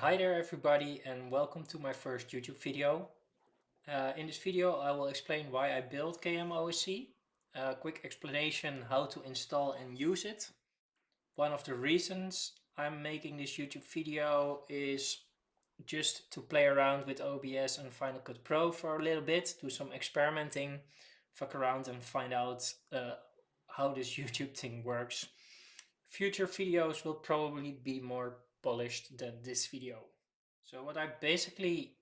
Hi there everybody and welcome to my first YouTube video. In this video I will explain why I built KMOSC, a quick explanation how to install and use it. One of the reasons I'm making this YouTube video is just to play around with OBS and Final Cut Pro for a little bit, do some experimenting, fuck around and find out how this YouTube thing works. Future videos will probably be more polished than this video. So what I basically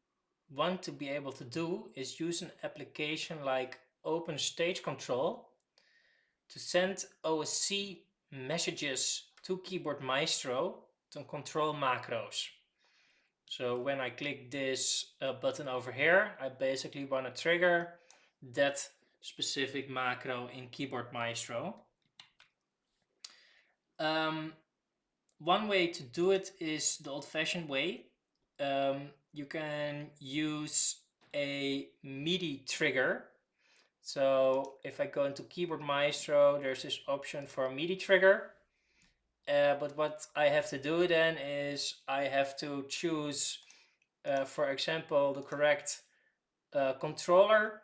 want to be able to do is use an application like Open Stage Control to send OSC messages to Keyboard Maestro to control macros. So when I click this button over here, I basically want to trigger that specific macro in Keyboard Maestro. One way to do it is the old-fashioned way. You can use a MIDI trigger. So if I go into Keyboard Maestro, there's this option for a MIDI trigger. But what I have to do then is I have to choose, for example, the correct controller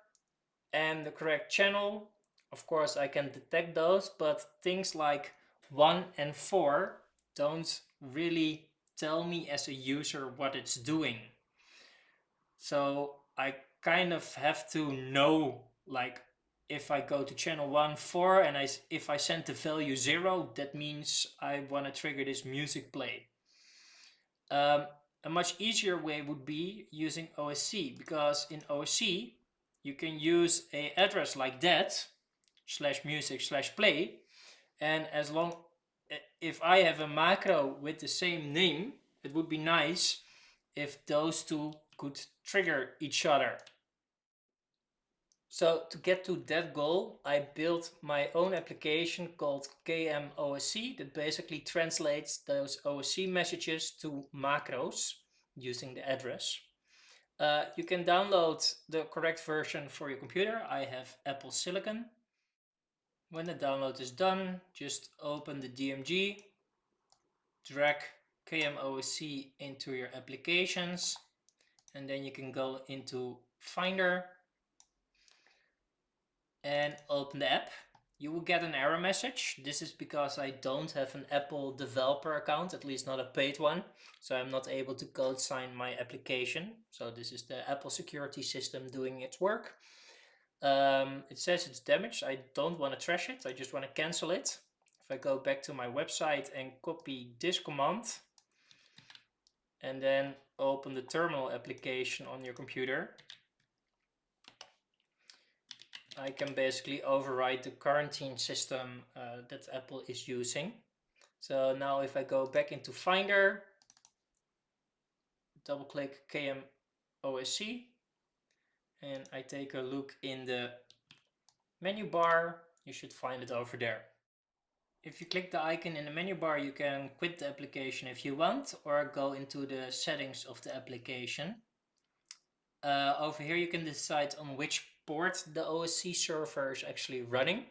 and the correct channel. Of course, I can detect those, but things like 1 and 4 don't really tell me as a user what it's doing. So I kind of have to know, like, if I go to channel 1, 4, and if I send the value 0, that means I want to trigger this music play. A much easier way would be using OSC, because in OSC you can use an address like that, /music/play, and if I have a macro with the same name, it would be nice if those two could trigger each other. So to get to that goal, I built my own application called KMOSC that basically translates those OSC messages to macros using the address. You can download the correct version for your computer. I have Apple Silicon. When the download is done, just open the DMG, drag KMOSC into your applications, and then you can go into Finder and open the app. You will get an error message. This is because I don't have an Apple developer account, at least not a paid one, so I'm not able to code sign my application. So this is the Apple security system doing its work. It says it's damaged. I don't want to trash it, I just want to cancel it. If I go back to my website and copy this command and then open the terminal application on your computer, I can basically override the quarantine system that Apple is using. So now if I go back into Finder, double click KMOSC, and I take a look in the menu bar, you should find it over there. If you click the icon in the menu bar, you can quit the application if you want, or go into the settings of the application. Over here you can decide on which port the OSC server is actually running.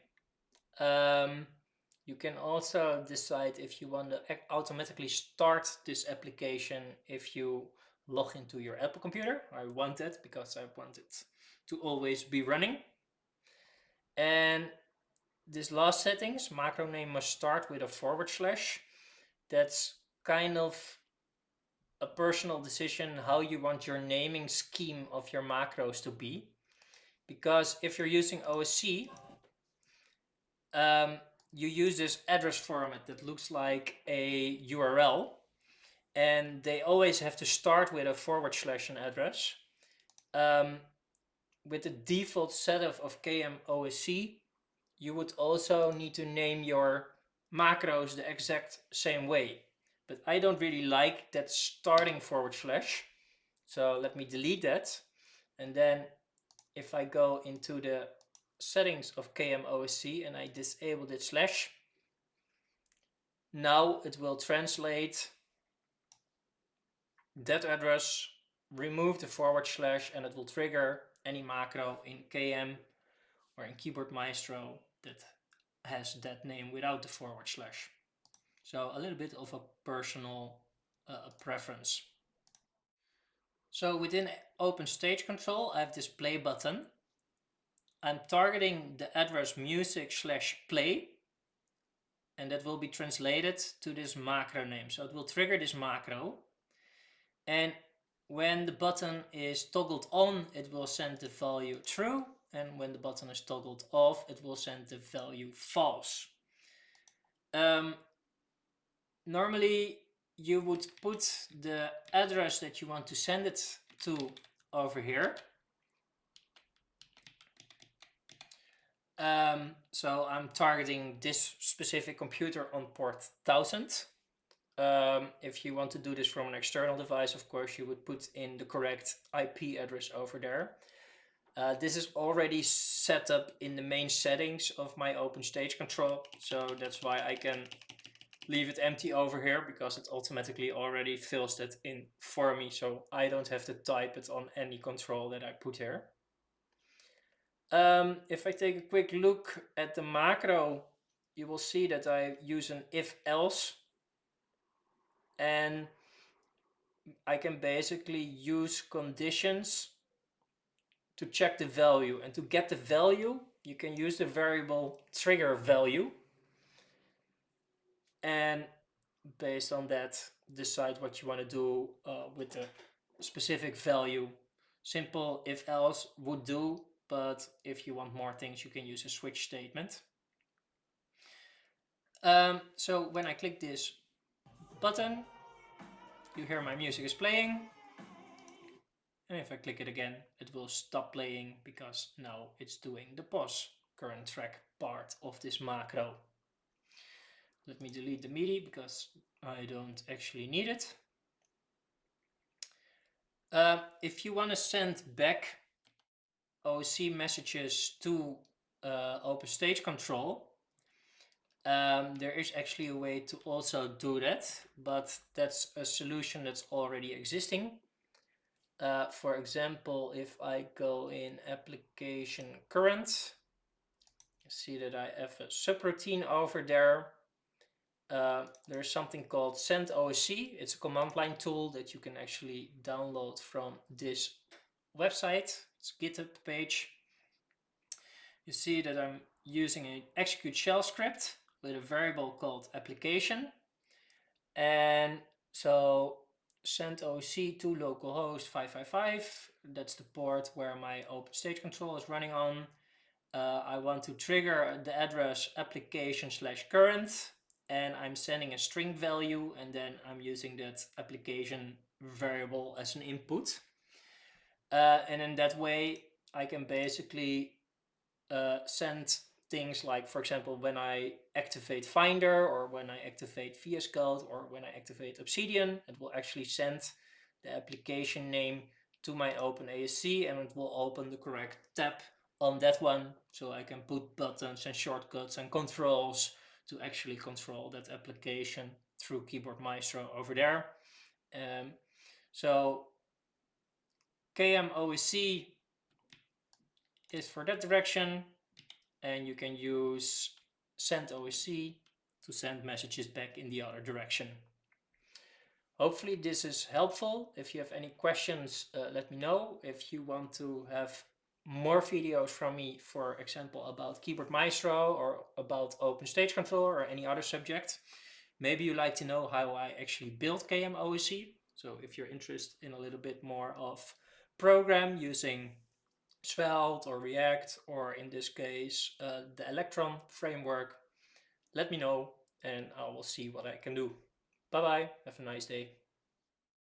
You can also decide if you want to automatically start this application if you log into your Apple computer. I want that because I want it to always be running. And this last settings, macro name must start with a /. That's kind of a personal decision how you want your naming scheme of your macros to be. Because if you're using OSC, you use this address format that looks like a URL, and they always have to start with a / an address. With the default setup of KMOSC, you would also need to name your macros the exact same way. But I don't really like that starting /. So let me delete that. And then if I go into the settings of KMOSC and I disable the /, now it will translate that address, remove the /, and it will trigger any macro in KM or in Keyboard Maestro that has that name without the /. So a little bit of a personal preference. So within Open Stage Control, I have this play button. I'm targeting the address music/play, and that will be translated to this macro name. So it will trigger this macro. And when the button is toggled on, it will send the value true. And when the button is toggled off, it will send the value false. Normally, you would put the address that you want to send it to over here. So I'm targeting this specific computer on port 1000. If you want to do this from an external device, of course, you would put in the correct IP address over there. This is already set up in the main settings of my Open Stage Control, so that's why I can leave it empty over here, because it automatically already fills that in for me, so I don't have to type it on any control that I put here. If I take a quick look at the macro, you will see that I use an if-else, and I can basically use conditions to check the value. And to get the value, you can use the variable trigger value, and based on that, decide what you want to do with the specific value. Simple if-else would do, but if you want more things, you can use a switch statement. So when I click this button, you hear my music is playing. And if I click it again, it will stop playing, because now it's doing the pause current track part of this macro. Let me delete the MIDI because I don't actually need it. If you want to send back OSC messages to Open Stage Control, there is actually a way to also do that, but that's a solution that's already existing. For example, if I go in application current, you see that I have a subroutine over there. There's something called Send OSC. It's a command line tool that you can actually download from this website. It's a GitHub page. You see that I'm using an execute shell script with a variable called application. And so send OSC to localhost 555. That's the port where my Open Stage Control is running on. I want to trigger the address application/current, and I'm sending a string value, and then I'm using that application variable as an input. And in that way, I can basically send things like, for example, when I activate Finder, or when I activate VS Code, or when I activate Obsidian, it will actually send the application name to my OpenASC, and it will open the correct tab on that one, so I can put buttons and shortcuts and controls to actually control that application through Keyboard Maestro over there. So KMOSC is for that direction, and you can use Send OSC to send messages back in the other direction. Hopefully this is helpful. If you have any questions, let me know. If you want to have more videos from me, for example, about Keyboard Maestro or about Open Stage Control or any other subject, maybe you like to know how I actually built KMOSC. So if you're interested in a little bit more of program using Svelte or React, or in this case, the Electron framework, let me know and I will see what I can do. Bye bye, have a nice day.